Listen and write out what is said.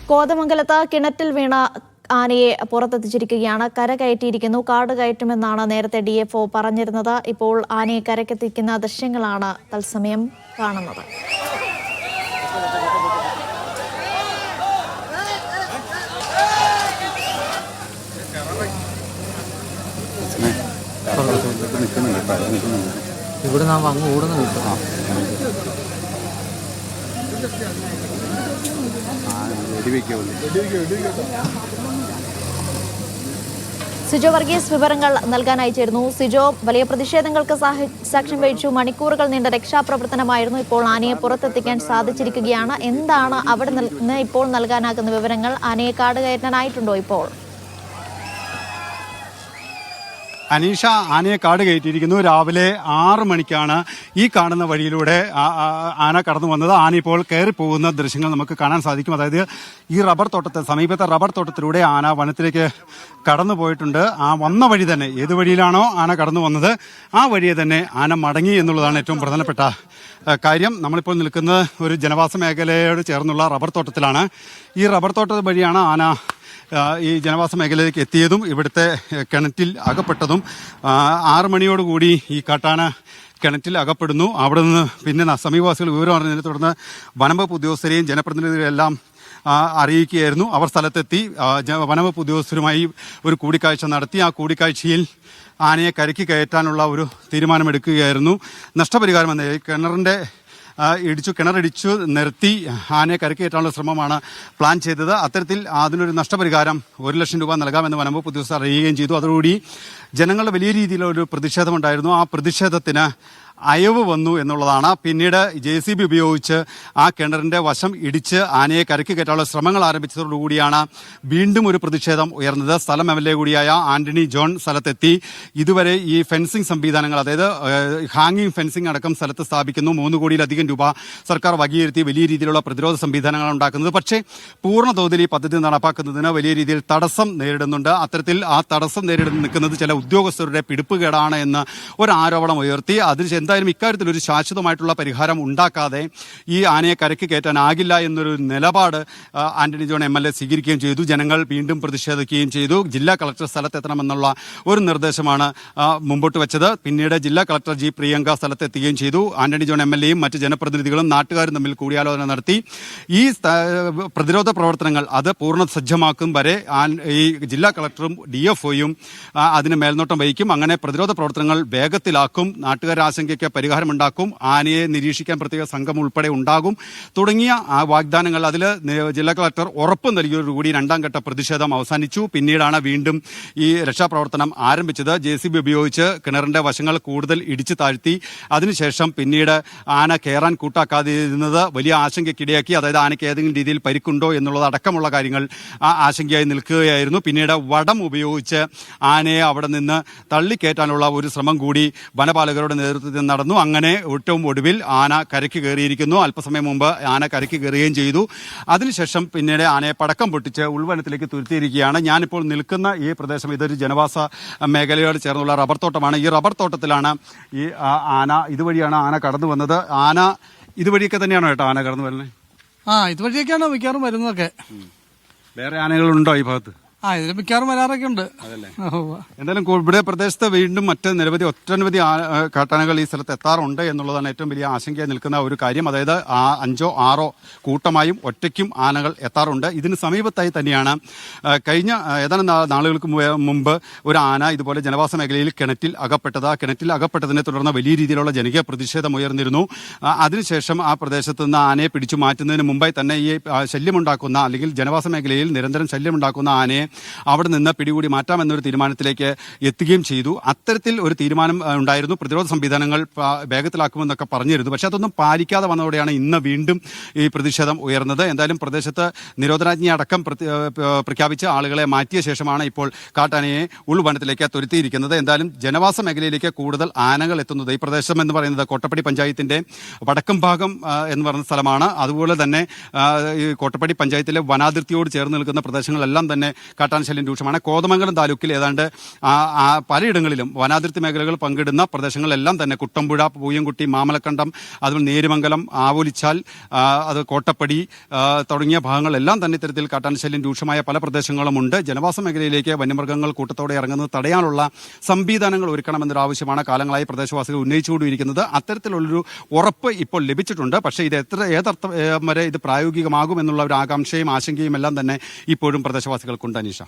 കോതമംഗലത്ത് കിണറ്റിൽ വീണ ആനയെ പുറത്തെത്തിച്ചിരിക്കുകയാണ്. കര കയറ്റിയിരിക്കുന്നു. കാട് കയറ്റുമെന്നാണ് നേരത്തെ DFO പറഞ്ഞിരുന്നത്. ഇപ്പോൾ ആനയെ കരക്കെത്തിക്കുന്ന ദൃശ്യങ്ങളാണ് തത്സമയം കാണുന്നത്. ഇവിടെ നാം അങ്ങ് ഓടുന്ന സിജോ വർഗീസ് വിവരങ്ങൾ നൽകാനായി ചേരുന്നു. സിജോ, വലിയ പ്രതിഷേധങ്ങൾക്ക് സാക്ഷ്യം വഹിച്ചു. മണിക്കൂറുകൾ നീണ്ട രക്ഷാപ്രവർത്തനമായിരുന്നു. ഇപ്പോൾ ആനയെ പുറത്തെത്തിക്കാൻ സാധിച്ചിരിക്കുകയാണ്. എന്താണ് അവിടെ നിന്ന് ഇപ്പോൾ നൽകാനാകുന്ന വിവരങ്ങൾ? ആനയെ കാട് കയറ്റാനായിട്ടുണ്ടോ ഇപ്പോൾ? അനീഷ, ആനയെ കാട് കയറ്റിയിരിക്കുന്നു. രാവിലെ 6 മണിക്കാണ് ഈ കാണുന്ന വഴിയിലൂടെ ആന കടന്നു വന്നത്. ആന ഇപ്പോൾ കയറി പോകുന്ന ദൃശ്യങ്ങൾ നമുക്ക് കാണാൻ സാധിക്കും. അതായത് ഈ സമീപത്തെ റബ്ബർ തോട്ടത്തിലൂടെ ആന വനത്തിലേക്ക് കടന്നു പോയിട്ടുണ്ട്. ആ വന്ന വഴി തന്നെ, ഏത് വഴിയിലാണോ ആന കടന്നു വന്നത് ആ വഴിയെ തന്നെ ആന മടങ്ങി എന്നുള്ളതാണ് ഏറ്റവും പ്രധാനപ്പെട്ട കാര്യം. നമ്മളിപ്പോൾ നിൽക്കുന്നത് ഒരു ജനവാസ മേഖലയോട് ചേർന്നുള്ള റബ്ബർ തോട്ടത്തിലാണ്. ഈ റബ്ബർ തോട്ടം വഴിയാണ് ആന ഈ ജനവാസ മേഖലയിലേക്ക് എത്തിയതും ഇവിടുത്തെ കിണറ്റിൽ അകപ്പെട്ടതും. 6 മണിയോടുകൂടി ഈ കാട്ടാന കിണറ്റിൽ അകപ്പെടുന്നു. അവിടെ നിന്ന് പിന്നെ സമീപവാസികൾ വിവരം അറിഞ്ഞതിനെ തുടർന്ന് വനംവകുപ്പ് ഉദ്യോഗസ്ഥരെയും ജനപ്രതിനിധികളെയും എല്ലാം അറിയിക്കുകയായിരുന്നു. അവർ സ്ഥലത്തെത്തി വനംവകുപ്പ് ഉദ്യോഗസ്ഥരുമായി ഒരു കൂടിക്കാഴ്ച നടത്തി. ആ കൂടിക്കാഴ്ചയിൽ ആനയെ കരയ്ക്ക് കയറ്റാനുള്ള ഒരു തീരുമാനമെടുക്കുകയായിരുന്നു. നഷ്ടപരിഹാരം എന്ന കിണറിടിച്ചു നിരത്തി ആനയെ കരക്കയറ്റാനുള്ള ശ്രമമാണ് പ്ലാൻ ചെയ്തത്. അത്തരത്തിൽ അതിനൊരു നഷ്ടപരിഹാരം 1 ലക്ഷം രൂപ നൽകാമെന്ന് വനംവകുപ്പ് ഉദ്യോഗസ്ഥർ അറിയുകയും ചെയ്തു. അതോടുകൂടി ജനങ്ങളുടെ വലിയ രീതിയിലൊരു പ്രതിഷേധമുണ്ടായിരുന്നു. ആ പ്രതിഷേധത്തിന് അയവ് വന്നു എന്നുള്ളതാണ്. പിന്നീട് JCB ഉപയോഗിച്ച് ആ കിണറിന്റെ വശം ഇടിച്ച് ആനയെ കരയ്ക്ക് കയറ്റാനുള്ള ശ്രമങ്ങൾ ആരംഭിച്ചതോടുകൂടിയാണ് വീണ്ടും ഒരു പ്രതിഷേധം ഉയർന്നത്. സ്ഥലം MLA കൂടിയായ ആന്റണി ജോൺ സ്ഥലത്തെത്തി. ഇതുവരെ ഈ ഫെൻസിംഗ് സംവിധാനങ്ങൾ, അതായത് ഹാങ്ങിങ് ഫെൻസിംഗ് അടക്കം സ്ഥലത്ത് സ്ഥാപിക്കുന്നു. 3 കോടിയിലധികം രൂപ സർക്കാർ വകയിരുത്തി വലിയ രീതിയിലുള്ള പ്രതിരോധ സംവിധാനങ്ങൾ ഉണ്ടാക്കുന്നത്. പക്ഷേ പൂർണ്ണ തോതിൽ ഈ പദ്ധതി നടപ്പാക്കുന്നതിന് വലിയ രീതിയിൽ തടസ്സം നേരിടുന്നുണ്ട്. അത്തരത്തിൽ ആ തടസ്സം നേരിടുന്ന നിൽക്കുന്നത് ചില ഉദ്യോഗസ്ഥരുടെ പിടിപ്പുകേടാണ് എന്ന് ഒരു ആരോപണം ഉയർത്തി. അതിന് എന്തായാലും ഇക്കാര്യത്തിൽ ഒരു ശാശ്വതമായിട്ടുള്ള പരിഹാരം ഉണ്ടാക്കാതെ ഈ ആനയെ കരയ്ക്ക് കയറ്റാനാകില്ല എന്നൊരു നിലപാട് ആന്റണി ജോൺ MLA സ്വീകരിക്കുകയും ചെയ്തു. ജനങ്ങൾ വീണ്ടും പ്രതിഷേധിക്കുകയും ചെയ്തു. ജില്ലാ കളക്ടർ സ്ഥലത്തെത്തണമെന്നുള്ള ഒരു നിർദ്ദേശമാണ് മുമ്പോട്ട് വെച്ചത്. പിന്നീട് ജില്ലാ കളക്ടർ G. പ്രിയങ്ക സ്ഥലത്തെത്തുകയും ചെയ്തു. ആന്റണി ജോൺ MLAയും മറ്റ് ജനപ്രതിനിധികളും നാട്ടുകാരും തമ്മിൽ കൂടിയാലോചന നടത്തി. ഈ പ്രതിരോധ പ്രവർത്തനങ്ങൾ അത് പൂർണ്ണ സജ്ജമാക്കും വരെ ഈ ജില്ലാ കളക്ടറും DFOയും അതിന് മേൽനോട്ടം വഹിക്കും. അങ്ങനെ പ്രതിരോധ പ്രവർത്തനങ്ങൾ വേഗത്തിലാക്കും. നാട്ടുകാരുടെ ആശങ്കയ്ക്ക് പരിഹാരമുണ്ടാക്കും. ആനയെ നിരീക്ഷിക്കാൻ പ്രത്യേക സംഘം ഉൾപ്പെടെ ഉണ്ടാകും തുടങ്ങിയ വാഗ്ദാനങ്ങൾ അതിൽ ജില്ലാ കളക്ടർ ഉറപ്പ് നൽകിയതോടുകൂടി 2ാം ഘട്ട പ്രതിഷേധം അവസാനിച്ചു. പിന്നീടാണ് വീണ്ടും ഈ രക്ഷാപ്രവർത്തനം ആരംഭിച്ചത്. JCB ഉപയോഗിച്ച് കിണറിന്റെ വശങ്ങൾ കൂടുതൽ ഇടിച്ചു താഴ്ത്തി. അതിനുശേഷം പിന്നീട് ആന കയറാൻ കൂട്ടാക്കാതിരുന്നത് വലിയ ആശങ്കയ്ക്കിടയാക്കി. അതായത് ആനയ്ക്ക് ഏതെങ്കിലും രീതിയിൽ പരിക്കുണ്ടോ എന്നുള്ളത് അടക്കമുള്ള കാര്യങ്ങൾ ആശങ്കയായി നിൽക്കുകയായിരുന്നു. പിന്നീട് വടം ഉപയോഗിച്ച് ആനയെ അവിടെ നിന്ന് തള്ളിക്കയറ്റാനുള്ള ഒരു ശ്രമം കൂടി വനപാലകരുടെ നേതൃത്വത്തിൽ നടന്നു. അങ്ങനെ ഏറ്റവും ഒടുവിൽ ആന കരയ്ക്ക് കയറിയിരിക്കുന്നു. അല്പസമയം മുമ്പ് ആന കരയ്ക്ക് കയറുകയും ചെയ്തു. അതിനുശേഷം പിന്നീട് ആനയെ പടക്കം പൊട്ടിച്ച് ഉൾവനത്തിലേക്ക് തുരുത്തിയിരിക്കുകയാണ്. ഞാനിപ്പോൾ നിൽക്കുന്ന ഈ പ്രദേശം ഇതൊരു ജനവാസ മേഖലയോട് ചേർന്നുള്ള റബ്ബർ തോട്ടമാണ്. ഈ റബ്ബർ തോട്ടത്തിലാണ് ഈ ആന ഇതുവഴിയാണ് ആന കടന്നു വന്നത്. ആന ഇതുവഴിയൊക്കെ തന്നെയാണോ ആന കടന്നു വരുന്നത്? ഇതുവഴിയൊക്കെയാണ് മിക്കവാറും വരുന്നതൊക്കെ. വേറെ ആനകളുണ്ടോ ഈ ഭാഗത്ത്? ഇതിൽ മിക്കവാറും വരാറൊക്കെ ഉണ്ട്. എന്തായാലും ഇവിടെ പ്രദേശത്ത് വീണ്ടും മറ്റ് ഒട്ടനവധി കാട്ടാനകൾ ഈ സ്ഥലത്ത് എത്താറുണ്ട് എന്നുള്ളതാണ് ഏറ്റവും വലിയ ആശങ്കയായി നിൽക്കുന്ന ഒരു കാര്യം. അതായത് 5ഓ 6ഓ കൂട്ടമായും ഒറ്റയ്ക്കും ആനകൾ എത്താറുണ്ട്. ഇതിന് സമീപത്തായി തന്നെയാണ് കഴിഞ്ഞ ഏതാനും നാളുകൾക്ക് മുമ്പ് ഒരു ആന ഇതുപോലെ ജനവാസ മേഖലയിൽ കിണറ്റിൽ അകപ്പെട്ടത്. ആ കിണറ്റിൽ അകപ്പെട്ടതിനെ തുടർന്ന് വലിയ രീതിയിലുള്ള ജനകീയ പ്രതിഷേധം ഉയർന്നിരുന്നു. അതിനുശേഷം ആ പ്രദേശത്ത് നിന്ന് ആനയെ പിടിച്ചു മാറ്റുന്നതിന് മുമ്പായി തന്നെ ഈ ശല്യമുണ്ടാക്കുന്ന അല്ലെങ്കിൽ ജനവാസ മേഖലയിൽ നിരന്തരം ശല്യമുണ്ടാക്കുന്ന ആനയെ അവിടെ നിന്ന് പിടികൂടി മാറ്റാമെന്നൊരു തീരുമാനത്തിലേക്ക് എത്തുകയും ചെയ്തു. അത്തരത്തിൽ ഒരു തീരുമാനം ഉണ്ടായിരുന്നു. പ്രതിരോധ സംവിധാനങ്ങൾ വേഗത്തിലാക്കുമെന്നൊക്കെ പറഞ്ഞിരുന്നു. പക്ഷെ അതൊന്നും പാലിക്കാതെ വന്നതോടെയാണ് ഇന്ന് വീണ്ടും ഈ പ്രതിഷേധം ഉയർന്നത്. എന്തായാലും പ്രദേശത്ത് നിരോധനാജ്ഞ അടക്കം പ്രഖ്യാപിച്ച് ആളുകളെ മാറ്റിയ ശേഷമാണ് ഇപ്പോൾ കാട്ടാനയെ ഉൾവനത്തിലേക്ക് തുരുത്തിയിരിക്കുന്നത്. എന്തായാലും ജനവാസ മേഖലയിലേക്ക് കൂടുതൽ ആനകൾ എത്തുന്നത് ഈ പ്രദേശം എന്ന് പറയുന്നത് കോട്ടപ്പടി പഞ്ചായത്തിന്റെ വടക്കും ഭാഗം എന്ന് പറയുന്ന സ്ഥലമാണ്. അതുപോലെ തന്നെ ഈ കോട്ടപ്പടി പഞ്ചായത്തിലെ വനാതിർത്തിയോട് ചേർന്ന് നിൽക്കുന്ന പ്രദേശങ്ങളെല്ലാം തന്നെ കാട്ടാനശല്യം രൂക്ഷമാണ്. കോതമംഗലം താലൂക്കിൽ ഏതാണ്ട് പലയിടങ്ങളിലും വനാതിർത്തി മേഖലകൾ പങ്കിടുന്ന പ്രദേശങ്ങളിലെല്ലാം തന്നെ കുട്ടമ്പുഴ, പൂയംകുട്ടി, മാമലക്കണ്ടം, അതുപോലെ നേരുമംഗലം, ആവോലിച്ചാൽ, അത് കോട്ടപ്പടി തുടങ്ങിയ ഭാഗങ്ങളെല്ലാം തന്നെ ഇത്തരത്തിൽ കാട്ടാനശല്യം രൂക്ഷമായ പല പ്രദേശങ്ങളുമുണ്ട്. ജനവാസ മേഖലയിലേക്ക് വന്യമൃഗങ്ങൾ കൂട്ടത്തോടെ ഇറങ്ങുന്നത് തടയാനുള്ള സംവിധാനങ്ങൾ ഒരുക്കണമെന്നൊരു ആവശ്യമാണ് കാലങ്ങളായി പ്രദേശവാസികൾ ഉന്നയിച്ചുകൊണ്ടിരിക്കുന്നത്. അത്തരത്തിലുള്ളൊരു ഉറപ്പ് ഇപ്പോൾ ലഭിച്ചിട്ടുണ്ട്. പക്ഷേ ഇത് ഏതർത്ഥം വരെ ഇത് പ്രായോഗികമാകുമെന്നുള്ള ഒരു ആകാംക്ഷയും ആശങ്കയും എല്ലാം തന്നെ ഇപ്പോഴും പ്രദേശവാസികൾക്കുണ്ട്. അനീഷ.